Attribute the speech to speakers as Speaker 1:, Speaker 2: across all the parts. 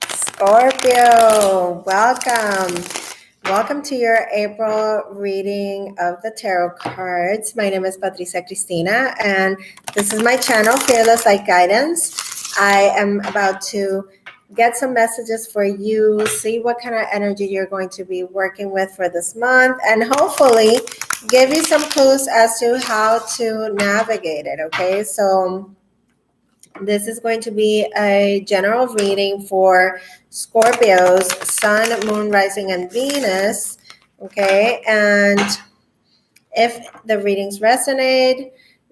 Speaker 1: Scorpio, welcome. Welcome to your April reading of the tarot cards. My name is Patricia Cristina, and this is my channel, Fearless Light Guidance. I am about to get some messages for you, see what kind of energy you're going to be working with for this month, and hopefully give you some clues as to how to navigate it, okay? So this is going to be a general reading for Scorpios, Sun, Moon, Rising, and Venus. Okay, and if the readings resonate,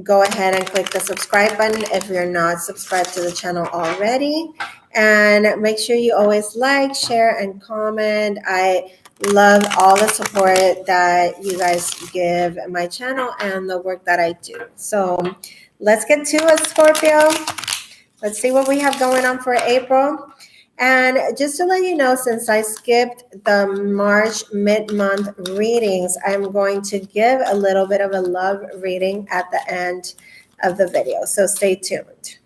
Speaker 1: go ahead and click the subscribe button if you're not subscribed to the channel already. And make sure you always like, share, and comment. I love all the support that you guys give my channel and the work that I do. So let's get to it, Scorpio. Let's see what we have going on for April. And just to let you know, since I skipped the March mid-month readings, I'm going to give a little bit of a love reading at the end of the video. So stay tuned.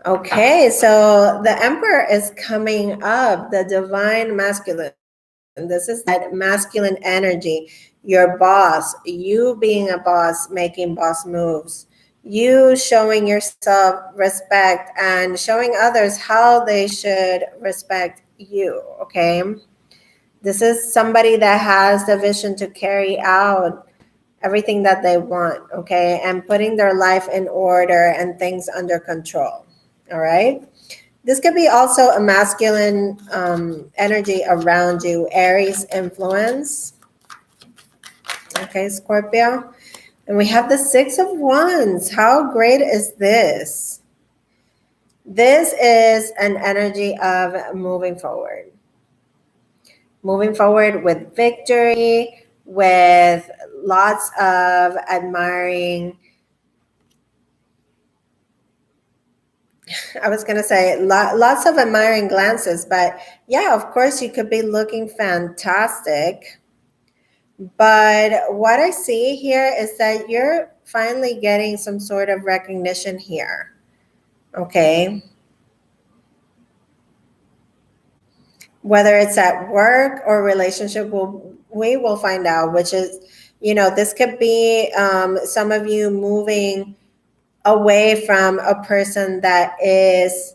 Speaker 1: Okay, so the Emperor is coming up, the divine masculine. This is that masculine energy, your boss, you being a boss, making boss moves, you showing yourself respect and showing others how they should respect you, okay? This is somebody that has the vision to carry out everything that they want, okay? And putting their life in order and things under control, all right? This could be also a masculine energy around you, Aries influence. Okay, Scorpio. And we have the Six of Wands. How great is this? This is an energy of moving forward. Moving forward with victory, with lots of admiring. I was going to say lots of admiring glances, but yeah, of course, you could be looking fantastic. But what I see here is that you're finally getting some sort of recognition here. Okay. Whether it's at work or relationship, we will find out, which is, this could be some of you moving away from a person that is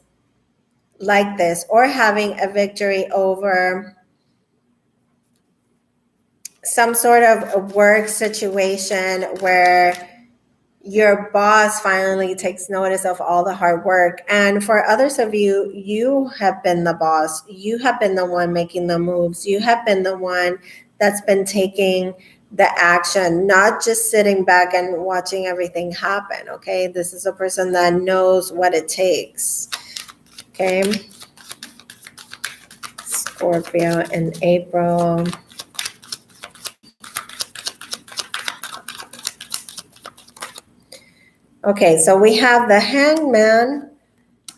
Speaker 1: like this, or having a victory over some sort of a work situation where your boss finally takes notice of all the hard work. And for others of you, you have been the boss. You have been the one making the moves. You have been the one that's been taking the action, not just sitting back and watching everything happen, okay? This is a person that knows what it takes, okay? Scorpio in April. Okay, so we have the Hangman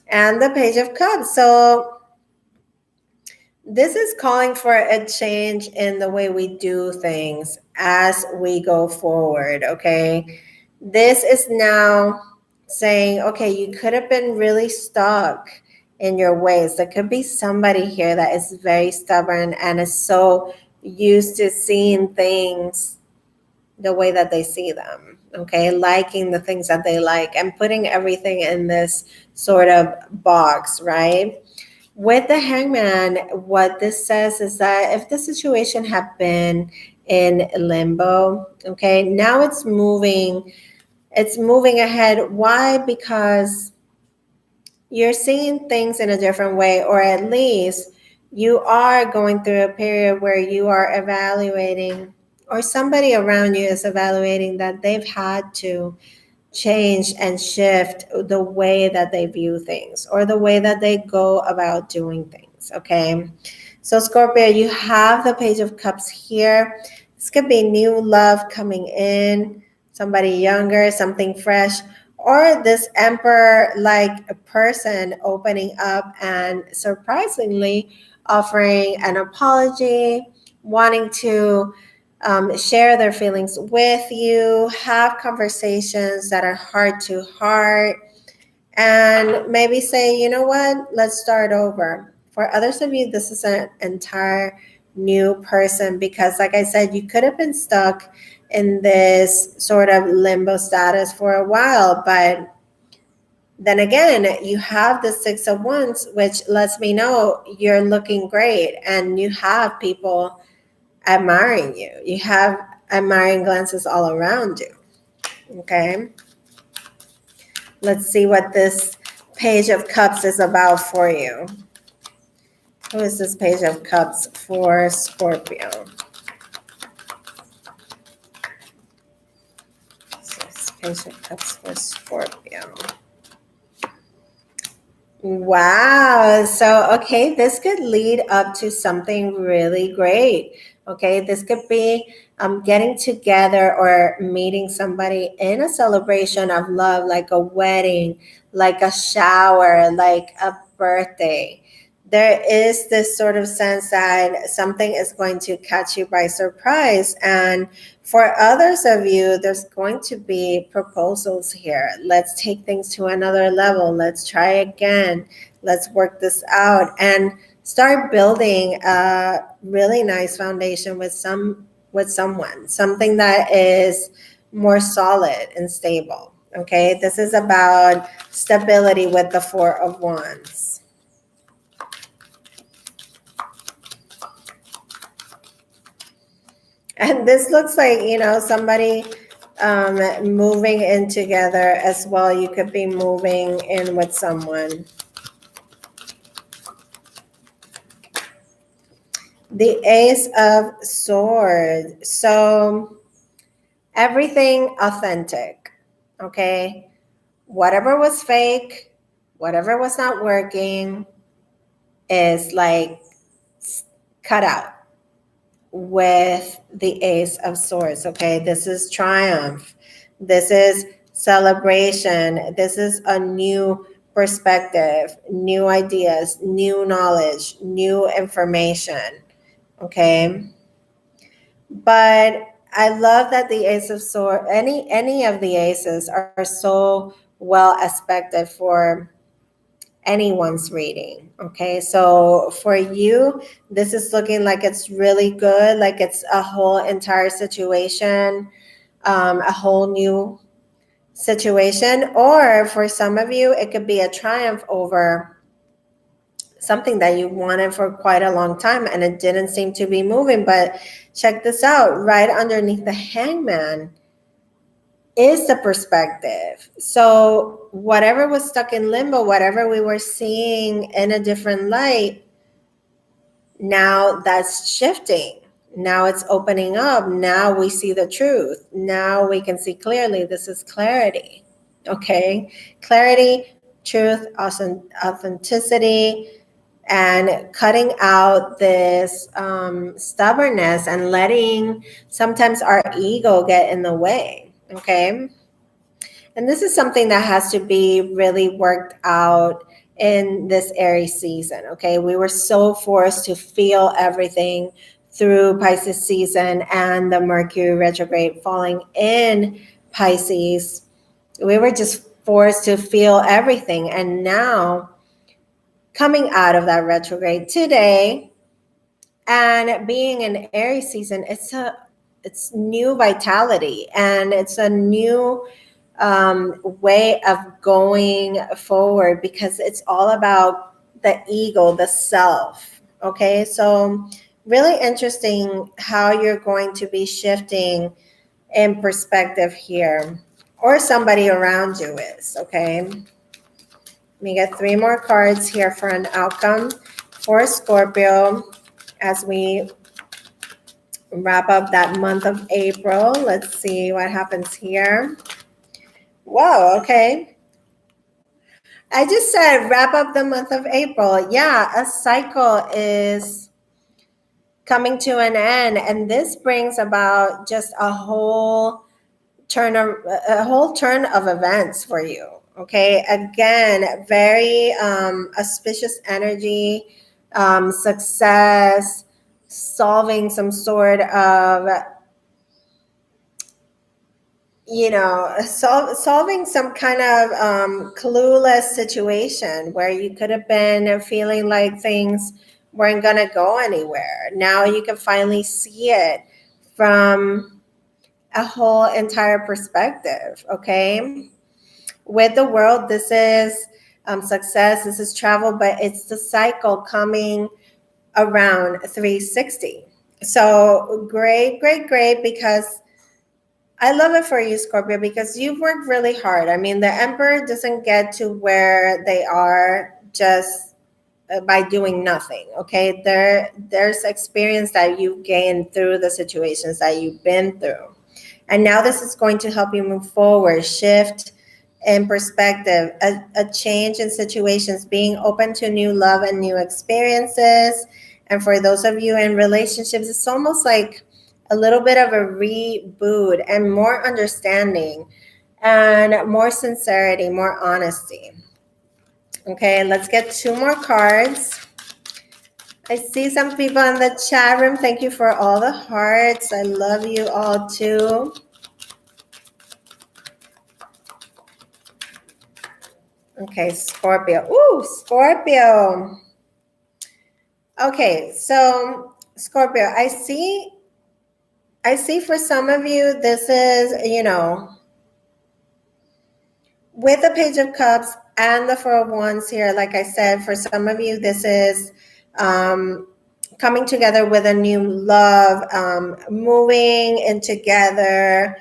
Speaker 1: and the Page of Cups. So this is calling for a change in the way we do things as we go forward, okay? This is now saying, okay, you could have been really stuck in your ways. There could be somebody here that is very stubborn and is so used to seeing things the way that they see them, okay? Liking the things that they like and putting everything in this sort of box, right? With the Hangman, what this says is that if the situation had been in limbo, okay, now it's moving ahead. Why? Because you're seeing things in a different way, or at least you are going through a period where you are evaluating, or somebody around you is evaluating that they've had to change and shift the way that they view things or the way that they go about doing things, okay? So Scorpio, you have the Page of Cups here. This could be new love coming in, somebody younger, something fresh, or this Emperor-like person opening up and surprisingly offering an apology, wanting to share their feelings with you, have conversations that are heart to heart, and maybe say, you know what, let's start over. For others of you, this is an entire new person because, like I said, you could have been stuck in this sort of limbo status for a while, but then again, you have the Six of Wands, which lets me know you're looking great and you have people admiring you. You have admiring glances all around you. Okay. Let's see what this Page of Cups is about for you. Who is this Page of Cups for Scorpio? So this Page of Cups for Scorpio. Wow. So, okay, this could lead up to something really great. Okay, this could be getting together or meeting somebody in a celebration of love, like a wedding, like a shower, like a birthday. There is this sort of sense that something is going to catch you by surprise. And for others of you, there's going to be proposals here. Let's take things to another level. Let's try again. Let's work this out and start building a really nice foundation with someone, something that is more solid and stable. Okay, this is about stability with the Four of Wands. And this looks like, somebody moving in together as well. You could be moving in with someone. The Ace of Swords. So everything authentic, okay? Whatever was fake, whatever was not working is like cut out with the Ace of Swords, okay? This is triumph. This is celebration. This is a new perspective, new ideas, new knowledge, new information, okay? But I love that the Ace of Swords, any of the aces are so well aspected for anyone's reading. Okay, so for you, this is looking like it's really good, like it's a whole entire situation, a whole new situation. Or for some of you, it could be a triumph over something that you wanted for quite a long time and it didn't seem to be moving. But check this out, right underneath the Hangman is the perspective. So whatever was stuck in limbo, whatever we were seeing in a different light, now that's shifting. Now it's opening up. Now we see the truth. Now we can see clearly. This is clarity. Okay? Clarity, truth, authenticity, and cutting out this stubbornness and letting sometimes our ego get in the way. Okay? And this is something that has to be really worked out in this Aries season. Okay, we were so forced to feel everything through Pisces season and the Mercury retrograde falling in Pisces. We were just forced to feel everything. And now, coming out of that retrograde today and being in Aries season, it's new vitality and it's a new way of going forward because it's all about the ego, the self. Okay, so really interesting how you're going to be shifting in perspective here, or somebody around you is. Okay, let me get 3 more cards here for an outcome for Scorpio as we wrap up that month of April. Let's see what happens here. Whoa, okay. I just said wrap up the month of April. Yeah, a cycle is coming to an end, and this brings about just a whole turn of events for you. Okay, again, very auspicious energy, success, solving some sort of solving some kind of clueless situation where you could have been feeling like things weren't going to go anywhere. Now you can finally see it from a whole entire perspective, okay? With the world, this is success, this is travel, but it's the cycle coming around 360. So great, great, great, because I love it for you, Scorpio, because you've worked really hard. I mean, the Emperor doesn't get to where they are just by doing nothing. Okay, there's experience that you've gained through the situations that you've been through, and now this is going to help you move forward, shift in perspective, a change in situations, being open to new love and new experiences. And for those of you in relationships, it's almost like a little bit of a reboot and more understanding and more sincerity, more honesty. Okay, let's get two more cards. I see some people in the chat room. Thank you for all the hearts. I love you all too. Okay, Scorpio. Ooh, Scorpio. Okay, so Scorpio, I see for some of you, this is, with the Page of Cups and the Four of Wands here, like I said, for some of you, this is coming together with a new love, moving in together,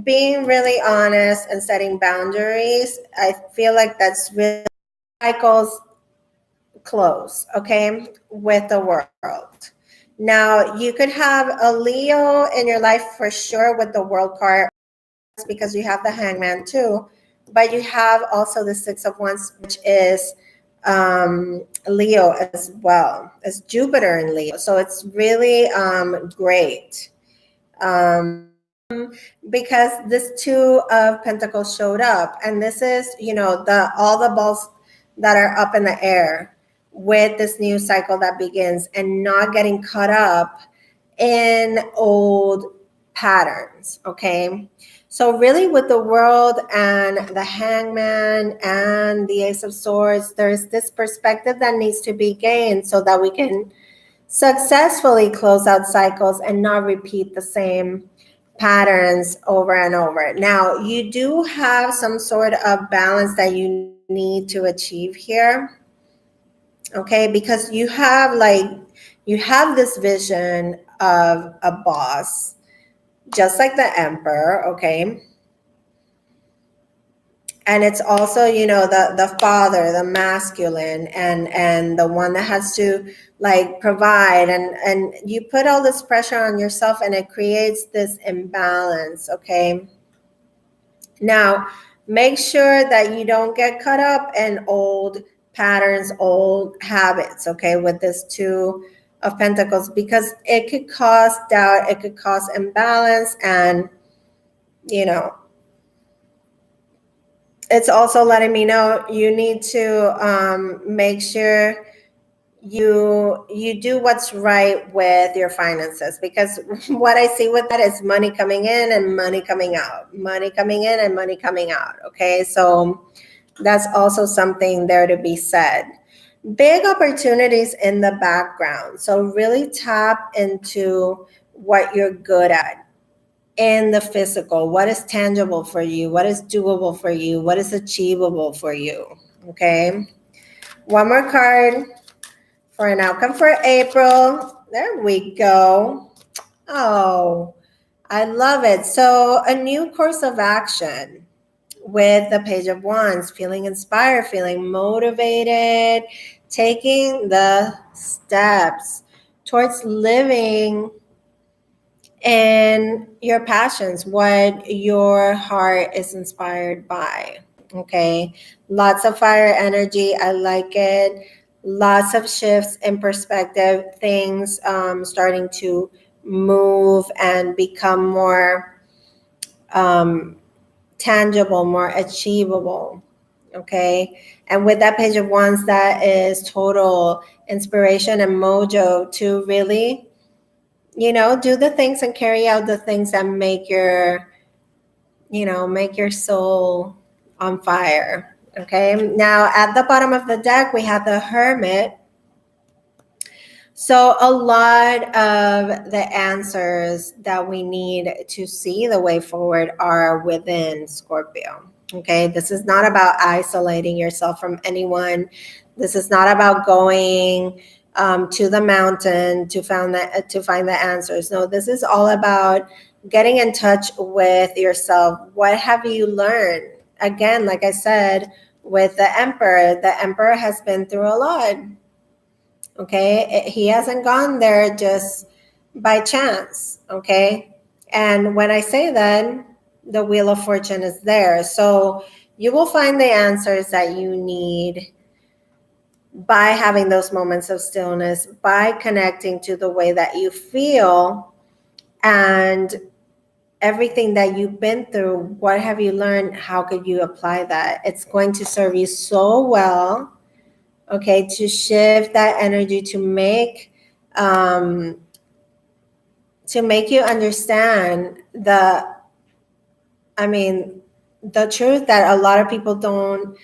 Speaker 1: being really honest and setting boundaries. I feel like that's really cycles close, okay, with the world. Now, you could have a Leo in your life for sure with the World card, because you have the Hangman too, but you have also the Six of Wands, which is Leo as well. It's Jupiter in Leo, so it's really great. Because this Two of Pentacles showed up, and this is, all the balls that are up in the air with this new cycle that begins, and not getting caught up in old patterns. Okay, so really with the World and the Hangman and the Ace of Swords, there's this perspective that needs to be gained so that we can successfully close out cycles and not repeat the same patterns over and over. Now, you do have some sort of balance that you need to achieve here, okay? Because you have this vision of a boss, just like the Emperor, okay? And it's also, the father, the masculine, and the one that has to provide, and you put all this pressure on yourself, and it creates this imbalance. Okay, now make sure that you don't get caught up in old patterns, old habits, okay, with this Two of Pentacles, because it could cause doubt, it could cause imbalance, and it's also letting me know you need to make sure you do what's right with your finances, because what I see with that is money coming in and money coming out, money coming in and money coming out. Okay, so that's also something there to be said. Big opportunities in the background, so really tap into what you're good at in the physical. What is tangible for you? What is doable for you? What is achievable for you? Okay. One more card for an outcome for April. There we go. Oh, I love it. So a new course of action with the Page of Wands, feeling inspired, feeling motivated, taking the steps towards living and your passions, what your heart is inspired by. Okay, lots of fire energy. I like it. Lots of shifts in perspective, things starting to move and become more tangible, more achievable. Okay, and with that Page of Wands, that is total inspiration and mojo to really do the things and carry out the things that make your make your soul on fire. Okay, now at the bottom of the deck, we have the Hermit. So a lot of the answers that we need to see the way forward are within Scorpio. Okay, this is not about isolating yourself from anyone. This is not about going to the mountain to find the answers. No, this is all about getting in touch with yourself. What have you learned? Again, like I said, with the Emperor has been through a lot. Okay, he hasn't gone there just by chance. Okay, and when I say that, the Wheel of Fortune is there, so you will find the answers that you need by having those moments of stillness, by connecting to the way that you feel and everything that you've been through. What have you learned? How could you apply that? It's going to serve you so well. Okay, to shift that energy to make you understand the truth that a lot of people don't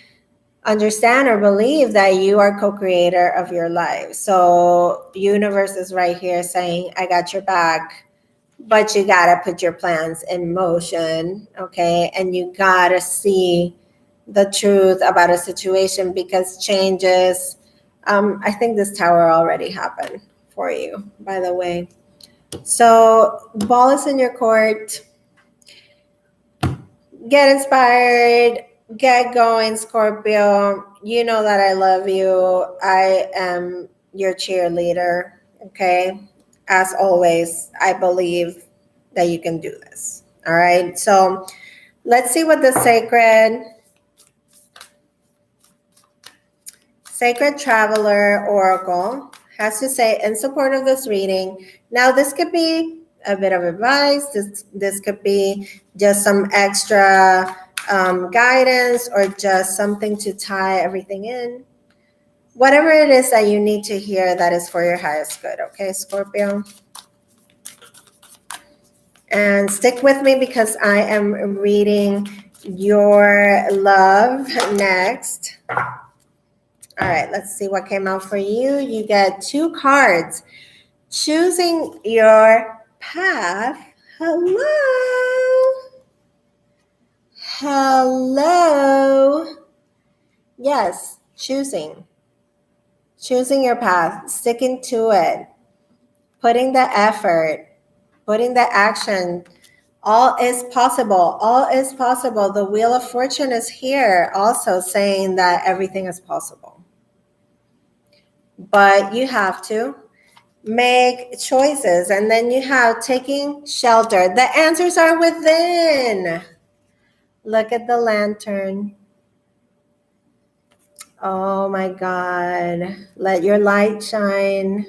Speaker 1: understand or believe, that you are co-creator of your life. So universe is right here saying, I got your back, but you gotta put your plans in motion. Okay, and you gotta see the truth about a situation, because changes, I think this tower already happened for you, by the way. So ball is in your court. Get inspired, get going, Scorpio. You know that I love you. I am your cheerleader. Okay, as always, I believe that you can do this. All right, so let's see what the Sacred Traveler Oracle has to say in support of this reading. Now, this could be a bit of advice. This could be just some extra guidance, or just something to tie everything in. Whatever it is that you need to hear, that is for your highest good. Okay, Scorpio? And stick with me, because I am reading your love next. All right, let's see what came out for you. You get 2 cards. Choosing your path. Hello. Hello. Yes, choosing your path, sticking to it, putting the effort, putting the action. All is possible. All is possible. The Wheel of Fortune is here also saying that everything is possible. But you have to make choices, and then you have taking shelter. The answers are within. Look at the lantern. Oh my God. Let your light shine.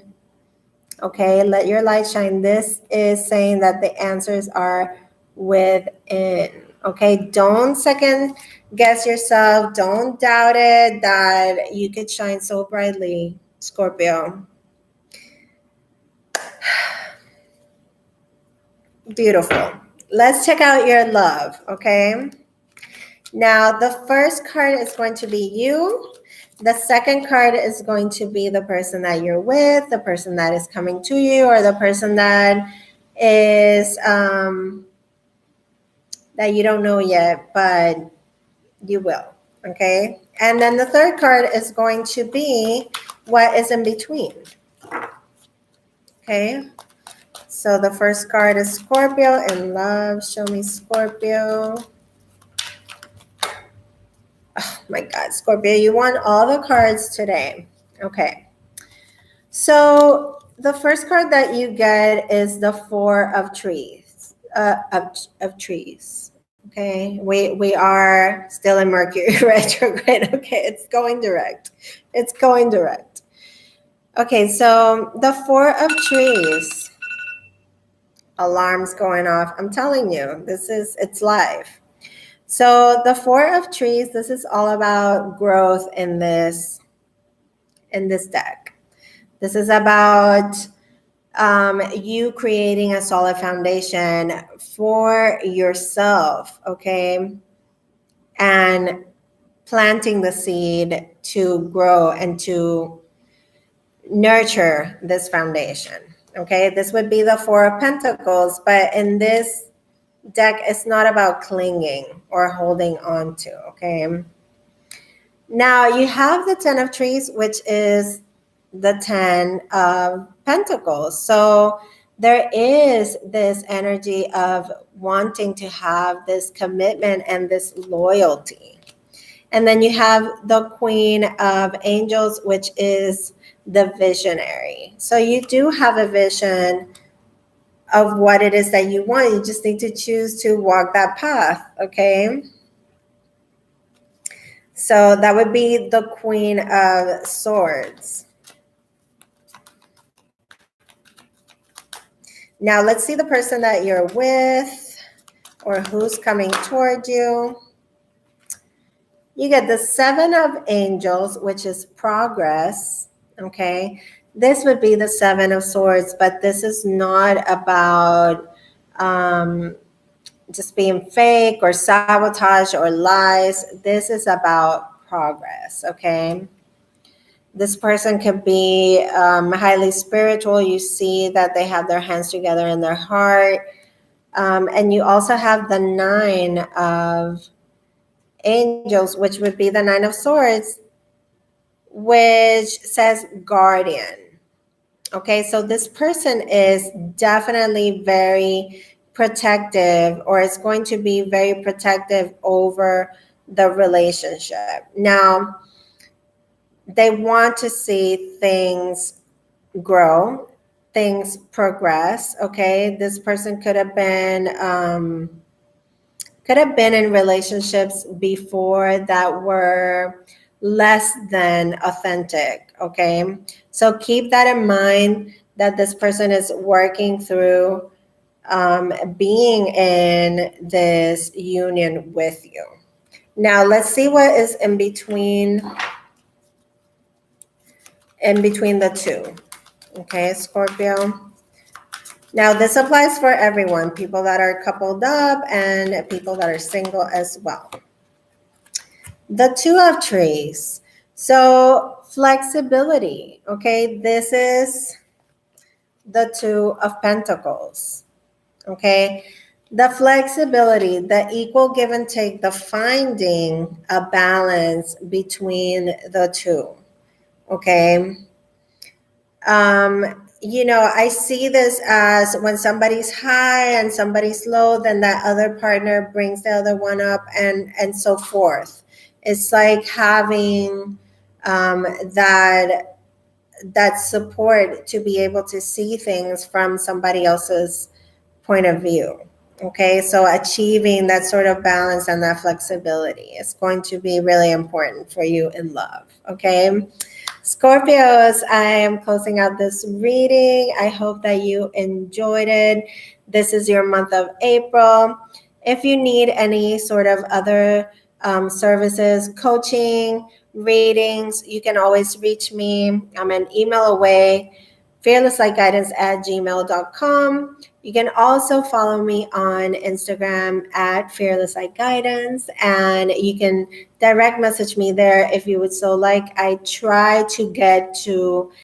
Speaker 1: Okay, let your light shine. This is saying that the answers are within. Okay, don't second guess yourself. Don't doubt it that you could shine so brightly, Scorpio. Beautiful. Let's check out your love, okay? Now, the first card is going to be you. The second card is going to be the person that you're with, the person that is coming to you, or the person that is that you don't know yet, but you will, okay? And then the third card is going to be what is in between, okay? So the first card is Scorpio in love. Show me Scorpio. Oh my God, Scorpio, you won all the cards today. Okay. So the first card that you get is the Four of Trees. Of trees. Okay. We are still in Mercury retrograde. Okay, it's going direct. It's going direct. Okay, so the Four of Trees. Alarms going off. I'm telling you, it's live. So the Four of Trees, this is all about growth in this deck. This is about you creating a solid foundation for yourself, okay? And planting the seed to grow and to nurture this foundation, okay? This would be the Four of Pentacles, but in this deck, it's not about clinging or holding on to, okay? Now you have the Ten of Trees, which is the Ten of Pentacles. So there is this energy of wanting to have this commitment and this loyalty. And then you have the Queen of Angels, which is the visionary. So you do have a vision of what it is that you want. You just need to choose to walk that path, okay? So that would be the Queen of Swords. Now let's see the person that you're with or who's coming toward you. You get the Seven of Angels, which is progress, okay? This would be the Seven of Swords, but this is not about just being fake or sabotage or lies. This is about progress, okay? This person could be highly spiritual. You see that they have their hands together in their heart. And you also have the Nine of Angels, which would be the Nine of Swords, which says guardian. Okay, so this person is definitely very protective, or is going to be very protective over the relationship. Now, they want to see things grow, things progress. Okay, this person could have been in relationships before that were less than authentic. Okay, so keep that in mind, that this person is working through being in this union with you. Now let's see what is in between the two. Okay, Scorpio. Now this applies for everyone, people that are coupled up and people that are single as well. The Two of Trees. So flexibility, okay? This is the Two of Pentacles, okay? The flexibility, the equal give and take, the finding a balance between the two, okay? I see this as when somebody's high and somebody's low, then that other partner brings the other one up, and so forth. It's like having that support to be able to see things from somebody else's point of view. Okay, so achieving that sort of balance and that flexibility is going to be really important for you in love. Okay, Scorpios, I am closing out this reading. I hope that you enjoyed it. This is your month of April. If you need any sort of other services, coaching, readings, you can always reach me. I'm an email away, fearlesslightguidance@gmail.com. You can also follow me on Instagram at fearlesslightguidance, and you can direct message me there if you would so like. I try to get to